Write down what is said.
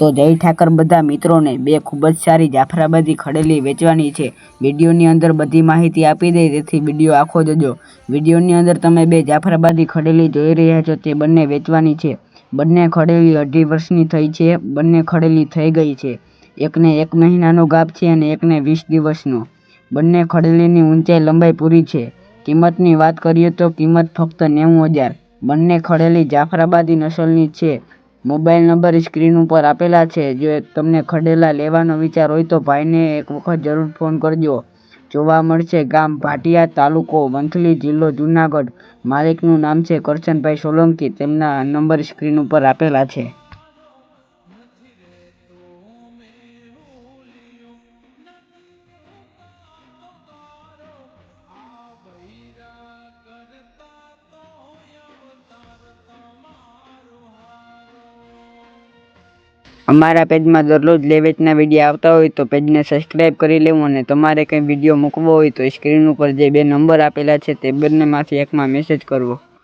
તો જય ઠાકર બધા મિત્રોને બે ખૂબ જ સારી જાફરાબાદી ખડેલી વેચવાની છે। વિડીયોની અંદર બધી માહિતી આપી દઈ, તેથી વિડીયો આખો જોજો। વિડીયોની અંદર તમે બે જાફરાબાદી ખડેલી જોઈ રહ્યા છો, તે બંને વેચવાની છે। બંને ખડેલી 2.5 વર્ષની થઈ છે। બંને ખડેલી થઈ ગઈ છે। એકને 1 મહિનાનો ગાભ છે અને એકને 20 દિવસનો। બંને ખડેલીની ઊંચાઈ લંબાઈ પૂરી છે। કિંમતની વાત કરીએ તો કિંમત ફક્ત 90,000। બંને ખડેલી જાફરાબાદી નસલની છે। મોબાઈલ નંબર સ્ક્રીન ઉપર આપેલા છે। જો તમને ખડેલા લેવાનો વિચાર હોય તો ભાઈને એક વખત જરૂર ફોન કરજો। જોવા મળશે ગામ ભાટિયા, તાલુકો વંથલી, જિલ્લો જુનાગઢ। માલિકનું નામ છે કરશનભાઈ સોલંકી। તેમના નંબર સ્ક્રીન ઉપર આપેલા છે। અમારા પેજમાં દરરોજ લે વેચના વિડીયો આવતા હોય તો પેજને સબસ્ક્રાઈબ કરી લેવું, અને તમારે કંઈ વિડીયો મૂકવો હોય તો સ્ક્રીન ઉપર જે 2 નંબર આપેલા છે તે બંનેમાંથી એકમાં મેસેજ કરવો।